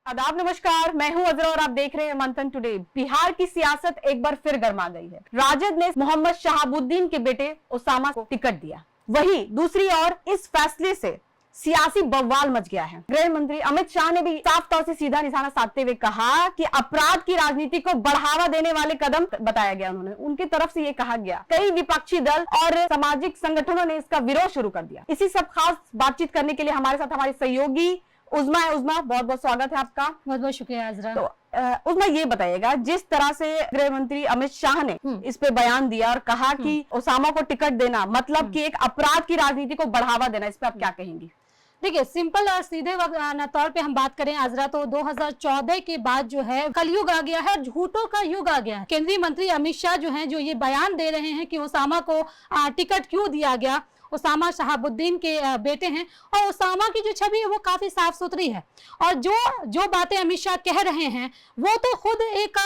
आदाब, नमस्कार। मैं हूं अजरा और आप देख रहे हैं मंथन टुडे। बिहार की सियासत एक बार फिर गर्मा गई है। राजद ने मोहम्मद शहाबुद्दीन के बेटे ओसामा को टिकट दिया। वहीं दूसरी ओर इस फैसले से सियासी बवाल मच गया है। गृह मंत्री अमित शाह ने भी साफ तौर से सीधा निशाना साधते हुए कहा कि अपराध की राजनीति को बढ़ावा देने वाले कदम बताया गया। उनकी तरफ से ये कहा गया। कई विपक्षी दल और सामाजिक संगठनों ने इसका विरोध शुरू कर दिया। इसी सब खास बातचीत करने के लिए हमारे साथ हमारे सहयोगी उज़मा है। उज़मा, बहुत बहुत स्वागत है आपका। बहुत बहुत शुक्रिया अजरा। तो उज़मा, ये बताइएगा, जिस तरह से गृह मंत्री अमित शाह ने इस पे बयान दिया और कहा कि ओसामा को टिकट देना मतलब कि एक अपराध की राजनीति को बढ़ावा देना, इस पे आप क्या कहेंगी? देखिए, सिंपल और सीधे तौर पे हम बात करें अजरा, तो 2014 के बाद जो है कलयुग आ गया है, झूठों का युग आ गया है। केंद्रीय मंत्री अमित शाह जो हैं, जो ये बयान दे रहे हैं कि ओसामा को टिकट क्यों दिया गया। ओसामा शहाबुद्दीन के बेटे हैं और ओसामा की जो छवि है वो काफी साफ सुथरी है। और जो बातें अमित शाह कह रहे हैं वो तो खुद एक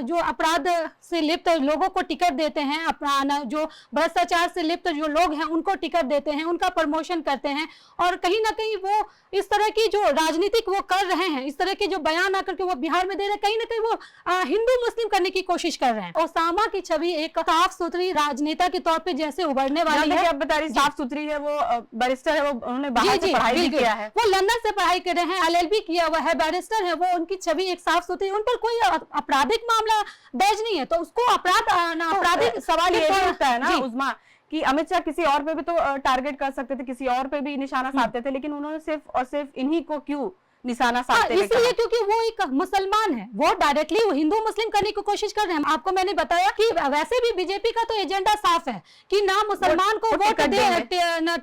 जो अपराध से लिप्त लोगों को टिकट देते हैं, अपना जो भ्रष्टाचार से लिप्त जो लोग हैं उनको टिकट देते हैं, उनका प्रमोशन करते हैं। और कहीं ना कहीं वो इस तरह की जो राजनीतिक वो कर रहे हैं, इस तरह के जो बयान आकर के वो बिहार में दे रहे हैं, कहीं ना कहीं वो हिंदू मुस्लिम करने की कोशिश कर रहे हैं। ओसामा की छवि एक साफ सुथरी राजनेता के तौर पे जैसे उभरने वाली है। साफ सुथरी है, वो बैरिस्टर है, वो उन्होंने बाहर से पढ़ाई भी किया है, वो लंदन से पढ़ाई कर रहे हैं, एलएलबी किया हुआ है, बैरिस्टर है वो। उनकी छवि एक साफ सुथरी, उन पर कोई आपराधिक मामला दर्ज नहीं है, तो उसको आपराधिक सवाल ये होता है ना उज़मा कि अमित शाह किसी और पे भी तो टारगेट कर सकते थे, किसी और पे भी निशाना साधते थे, लेकिन उन्होंने सिर्फ और सिर्फ इन्हीं को क्यों निशाना साधते हैं? इसलिए क्योंकि वो एक मुसलमान है, वो डायरेक्टली हिंदू मुस्लिम करने की कोशिश कर रहे हैं। आपको मैंने बताया कि वैसे भी बीजेपी का तो एजेंडा साफ है कि ना मुसलमान को वोट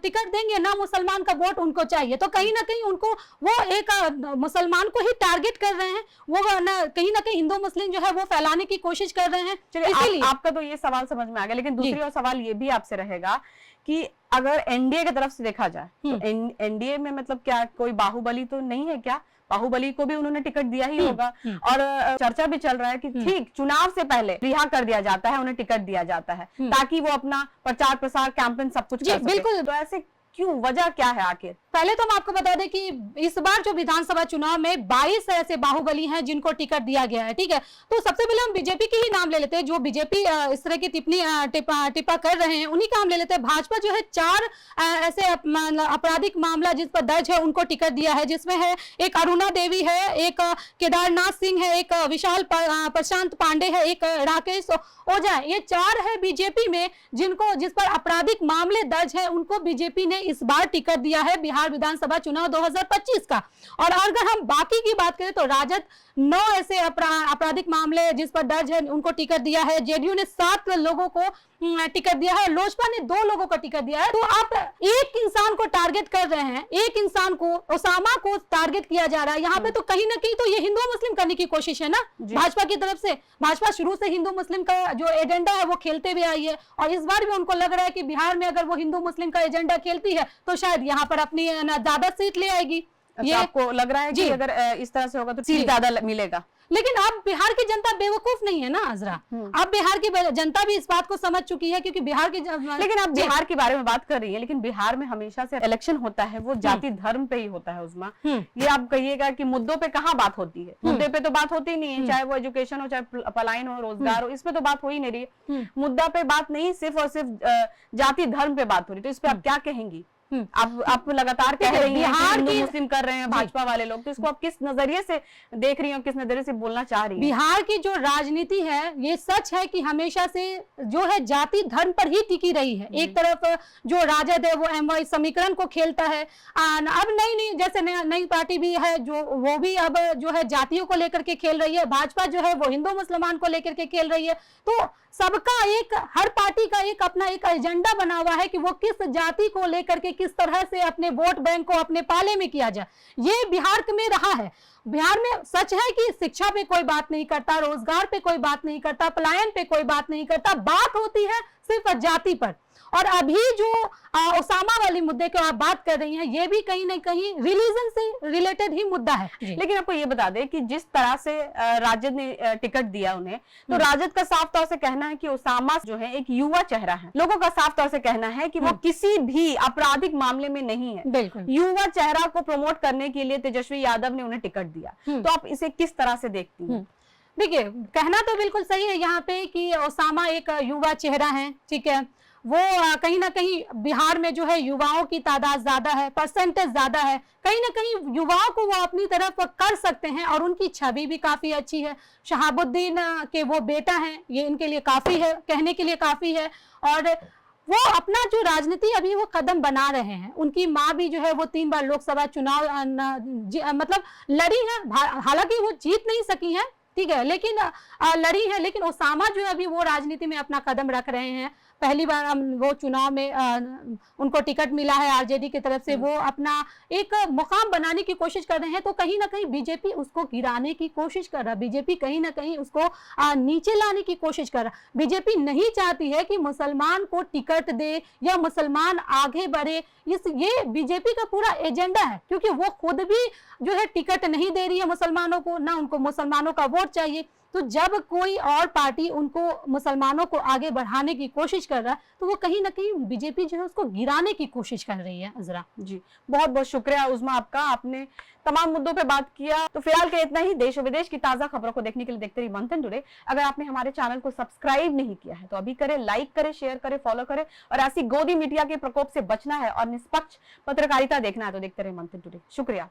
टिकट देंगे, ना मुसलमान का वोट उनको चाहिए। तो कहीं ना कहीं उनको वो एक मुसलमान को ही टारगेट कर रहे हैं, वो कहीं ना कहीं हिंदू मुस्लिम जो है वो फैलाने की कोशिश कर रहे हैं। चलिए, आपका तो ये सवाल समझ में आ गया, लेकिन दूसरी और सवाल ये भी आपसे रहेगा कि अगर एनडीए की तरफ से देखा जाए तो एनडीए में मतलब क्या कोई बाहुबली तो नहीं है क्या? बाहुबली को भी उन्होंने टिकट दिया ही होगा। और चर्चा भी चल रहा है कि ठीक चुनाव से पहले रिहा कर दिया जाता है, उन्हें टिकट दिया जाता है ताकि वो अपना प्रचार प्रसार कैंपेन सब कुछ कर सके। बिल्कुल। तो ऐसे क्यों, वजह क्या है आखिर? पहले तो हम आपको बता दें कि इस बार जो विधानसभा चुनाव में 22 ऐसे बाहुबली हैं जिनको टिकट दिया गया है। ठीक है, तो सबसे पहले हम बीजेपी की ही नाम ले लेते हैं। जो बीजेपी इस तरह की टिप्पणी टिप्पा कर रहे हैं उन्हीं का हम ले लेते हैं। भाजपा जो है 4 ऐसे आपराधिक मामला जिस पर दर्ज है उनको टिकट दिया है, जिसमें है एक अरुणा देवी है, एक केदारनाथ सिंह है, एक विशाल प्रशांत पांडे है, एक राकेश ओझा है। ये 4 है बीजेपी में जिस पर आपराधिक मामले दर्ज है, उनको बीजेपी ने इस बार टिकट दिया है बिहार विधानसभा चुनाव 2025 का। और अगर हम बाकी की बात करें तो राजद 9 ऐसे आपराधिक मामले जिस पर दर्ज है उनको टिकट दिया है। जेडीयू ने 7 लोगों को टिकट दिया है, लोजपा ने 2 लोगों को टिकट दिया है। तो आप एक इंसान को टारगेट कर रहे हैं, एक इंसान को, ओसामा को टारगेट किया जा रहा है। यहाँ पे तो कहीं ना कहीं तो ये हिंदू मुस्लिम करने की कोशिश है ना भाजपा की तरफ से। भाजपा शुरू से हिंदू मुस्लिम का जो एजेंडा है वो खेलते हुए आई है, और इस बार भी उनको लग रहा है कि बिहार में अगर वो हिंदू मुस्लिम का एजेंडा खेलती है तो शायद यहाँ पर अपनी ज्यादा सीट ले आएगी। ये आपको लग रहा है कि अगर इस तरह से होगा तो सीट ज्यादा मिलेगा? लेकिन अब बिहार की जनता बेवकूफ नहीं है ना अजरा। अब बिहार की जनता भी इस बात को समझ चुकी है, क्योंकि बिहार की लेकिन आप बिहार के बारे में बात कर रही है, लेकिन बिहार में हमेशा से इलेक्शन होता है वो जाति धर्म पे ही होता है उज़मा। ये आप कहिएगा कि मुद्दों पे कहाँ बात होती है? मुद्दे पे तो बात होती नहीं है, चाहे वो एजुकेशन हो, चाहे पलायन हो, रोजगार हो, इस पे तो बात हो ही नहीं रही है। मुद्दा पे बात नहीं, सिर्फ और सिर्फ जाति धर्म पे बात हो रही। तो इस पे आप क्या कहेंगी? आप लगातार कह रही हैं कि हिंदू मुस्लिम कर रहे हैं भाजपा वाले लोग, तो इसको आप किस नजरिए से देख रही हैं, किस नजरिए से बोलना चाह रही हैं? बिहार की जो राजनीति है ये सच है कि हमेशा से जो है जाति धर्म पर ही टिकी रही है। एक तरफ जो राजद है वो एमवाई समीकरण को खेलता है, अब नई जैसे नई पार्टी भी है जो वो भी अब जो है जातियों को लेकर के खेल रही है। भाजपा जो है वो हिंदू मुसलमान को लेकर के खेल रही है। तो सबका एक, हर पार्टी का एक अपना एक एजेंडा बना हुआ है कि वो किस जाति को लेकर के किस तरह से अपने वोट बैंक को अपने पाले में किया जाए। ये बिहार में रहा है। बिहार में सच है कि शिक्षा पे कोई बात नहीं करता, रोजगार पे कोई बात नहीं करता, पलायन पे कोई बात नहीं करता, बात होती है सिर्फ जाति पर। और अभी जो ओसामा वाली मुद्दे की आप बात कर रही हैं, ये भी कहीं ना कहीं रिलीजन से रिलेटेड ही मुद्दा है। लेकिन आपको ये बता दें कि जिस तरह से राजद ने टिकट दिया उन्हें, तो राजद का साफ तौर से कहना है कि ओसामा जो है एक युवा चेहरा है। लोगों का साफ तौर से कहना है कि वो किसी भी आपराधिक मामले में नहीं है। बिल्कुल, युवा चेहरा को प्रमोट करने के लिए तेजस्वी यादव ने उन्हें टिकट दिया। तो आप इसे किस तरह से देखती हैं? देखिए, कहना तो बिल्कुल सही है यहाँ पे कि ओसामा एक युवा चेहरा है, ठीक है। वो कहीं ना कहीं बिहार में जो है युवाओं की तादाद ज्यादा है, परसेंटेज ज्यादा है, कहीं ना कहीं युवाओं को वो अपनी तरफ कर सकते हैं और उनकी छवि भी काफी अच्छी है। शहाबुद्दीन के वो बेटा हैं, ये इनके लिए काफी है, कहने के लिए काफी है। और वो अपना जो राजनीति अभी वो कदम बना रहे हैं। उनकी माँ भी जो है वो 3 बार लोकसभा चुनाव मतलब लड़ी है, हालांकि वो जीत नहीं सकी हैं, ठीक है, लेकिन लड़ी है। लेकिन ओसामा जो है अभी वो राजनीति में अपना कदम रख रहे हैं। पहली बार वो चुनाव में उनको टिकट मिला है आरजेडी की तरफ से, वो अपना एक मुकाम बनाने की कोशिश कर रहे हैं। तो कहीं ना कहीं बीजेपी उसको गिराने की कोशिश कर रहा है, बीजेपी कहीं ना कहीं उसको नीचे लाने की कोशिश कर रहा है। बीजेपी नहीं चाहती है कि मुसलमान को टिकट दे या मुसलमान आगे बढ़े। ये बीजेपी का पूरा एजेंडा है, क्योंकि वो खुद भी जो है टिकट नहीं दे रही है मुसलमानों को, ना उनको मुसलमानों का वोट चाहिए। तो जब कोई और पार्टी उनको मुसलमानों को आगे बढ़ाने की कोशिश कर रहा है, तो वो कहीं ना कहीं बीजेपी जो है उसको गिराने की कोशिश कर रही है। अजरा जी, बहुत बहुत शुक्रिया उज़मा आपका, आपने तमाम मुद्दों पे बात किया। तो फिलहाल के इतना ही। देश और विदेश की ताजा खबरों को देखने के लिए देखते रहिए मंथन टुडे। अगर आपने हमारे चैनल को सब्सक्राइब नहीं किया है तो अभी करें, लाइक करें, शेयर करें, फॉलो करें। और ऐसी गोदी मीडिया के प्रकोप से बचना है और निष्पक्ष पत्रकारिता देखना है तो देखते रहिए मंथन टुडे। शुक्रिया।